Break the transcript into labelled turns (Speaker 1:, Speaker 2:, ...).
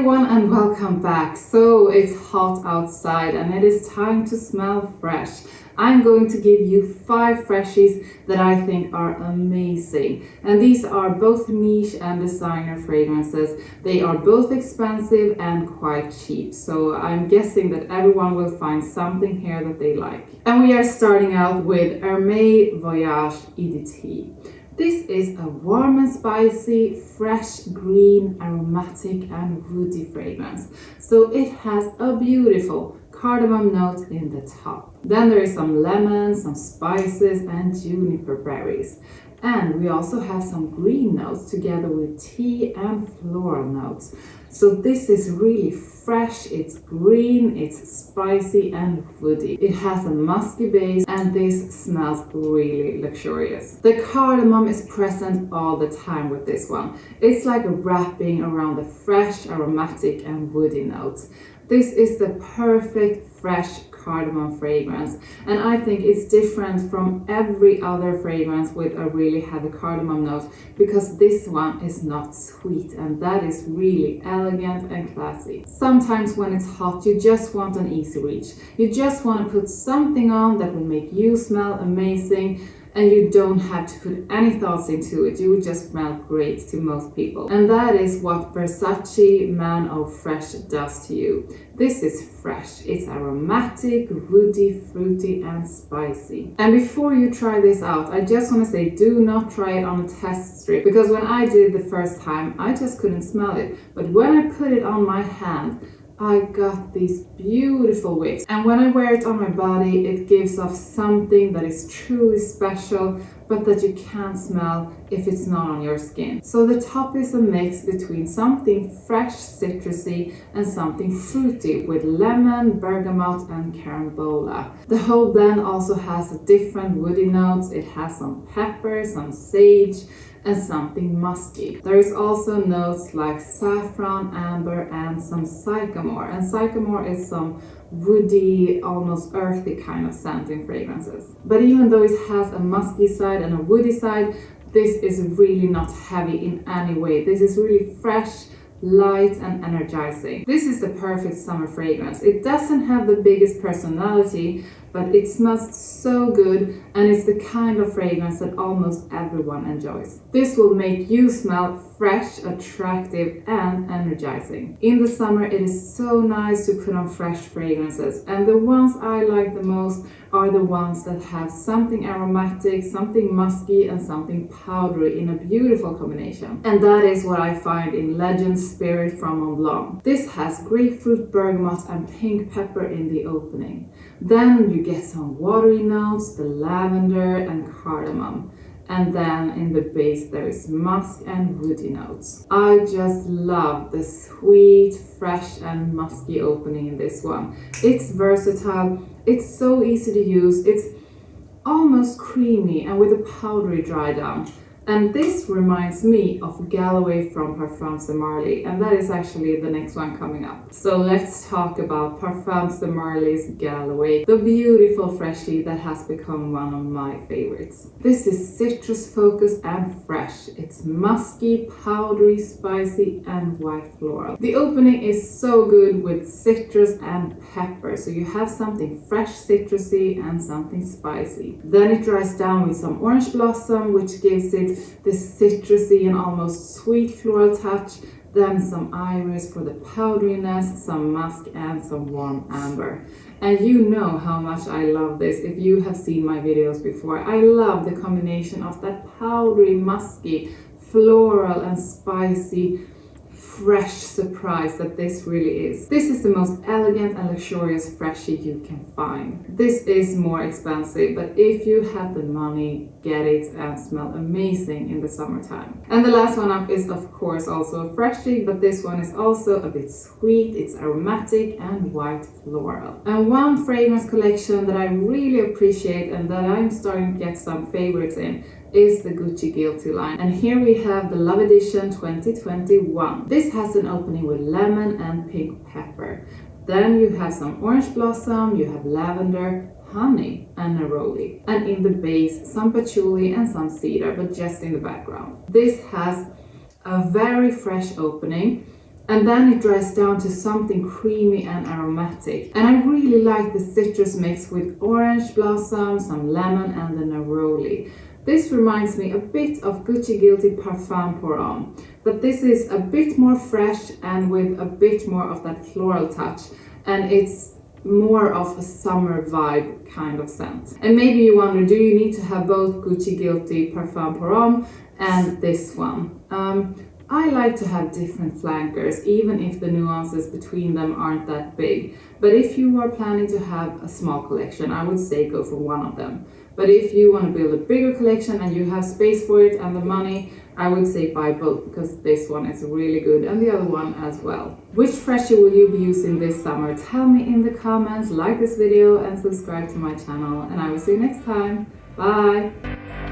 Speaker 1: everyone and welcome back. So it's hot outside and it is time to smell fresh. I'm going to give you 5 freshies that I think are amazing. And these are both niche and designer fragrances. They are both expensive and quite cheap. So I'm guessing that everyone will find something here that they like. And we are starting out with Hermes Voyage Editt. This is a warm and spicy, fresh, green, aromatic and woody fragrance. So it has a beautiful cardamom note in the top. Then there is some lemon, some spices and juniper berries. And we also have some green notes together with tea and floral notes. So this is really fresh, it's green, it's spicy and woody. It has a musky base and this smells really luxurious. The cardamom is present all the time with this one. It's like a wrapping around the fresh, aromatic and woody notes. This is the perfect fresh cardamom fragrance, and I think it's different from every other fragrance with a really heavy cardamom note because this one is not sweet, and that is really elegant and classy. Sometimes when it's hot you just want an easy reach. You just want to put something on that will make you smell amazing, and you don't have to put any thoughts into it. You would just smell great to most people. And that is what Versace Man of Fresh does to you. This is fresh. It's aromatic, woody, fruity and spicy. And before you try this out, I just want to say do not try it on a test strip, because when I did it the first time, I just couldn't smell it. But when I put it on my hand, I got these beautiful whiffs, and when I wear it on my body it gives off something that is truly special but that you can't smell if it's not on your skin. So the top is a mix between something fresh citrusy and something fruity with lemon, bergamot and carambola. The whole blend also has different woody notes. It has some pepper, some sage and something musky. There is also notes like saffron, amber and some sycamore. And sycamore is some woody, almost earthy kind of scent in fragrances. But even though it has a musky side and a woody side, this is really not heavy in any way. This is really fresh, light and energizing. This is the perfect summer fragrance. It doesn't have the biggest personality, but it smells so good and it's the kind of fragrance that almost everyone enjoys. This will make you smell fresh, attractive and energizing. In the summer it is so nice to put on fresh fragrances, and the ones I like the most are the ones that have something aromatic, something musky and something powdery in a beautiful combination. And that is what I find in Legend Spirit from Oblong. This has grapefruit, bergamot and pink pepper in the opening. Then you get some watery notes, the lavender and cardamom. And then in the base there is musk and woody notes. I just love the sweet, fresh and musky opening in this one. It's versatile, it's so easy to use, it's almost creamy and with a powdery dry down. And this reminds me of Galloway from Parfums de Marly, and that is actually the next one coming up. So let's talk about Parfums de Marly's Galloway, the beautiful freshie that has become one of my favorites. This is citrus focused and fresh. It's musky, powdery, spicy and white floral. The opening is so good with citrus and pepper, so you have something fresh citrusy and something spicy. Then it dries down with some orange blossom, which gives it this citrusy and almost sweet floral touch, then some iris for the powderiness, some musk and some warm amber. And you know how much I love this if you have seen my videos before. I love the combination of that powdery, musky, floral and spicy fresh surprise that this really is. This is the most elegant and luxurious freshie you can find. This is more expensive, but if you have the money, get it and smell amazing in the summertime. And the last one up is of course also a freshie, but this one is also a bit sweet. It's aromatic and white floral. And one fragrance collection that I really appreciate and that I'm starting to get some favorites in is the Gucci Guilty line. And here we have the Love Edition 2021. This has an opening with lemon and pink pepper. Then you have some orange blossom, you have lavender, honey and neroli. And in the base, some patchouli and some cedar, but just in the background. This has a very fresh opening. and then it dries down to something creamy and aromatic. And I really like the citrus mix with orange blossom, some lemon and the neroli. This reminds me a bit of Gucci Guilty Parfum Pour Homme, but this is a bit more fresh and with a bit more of that floral touch, and it's more of a summer vibe kind of scent. And maybe you wonder, do you need to have both Gucci Guilty Parfum Pour Homme and this one? I like to have different flankers, even if the nuances between them aren't that big. But if you are planning to have a small collection, I would say go for one of them. But if you want to build a bigger collection and you have space for it and the money, I would say buy both, because this one is really good and the other one as well. Which freshie will you be using this summer? Tell me in the comments, like this video and subscribe to my channel, and I will see you next time. Bye!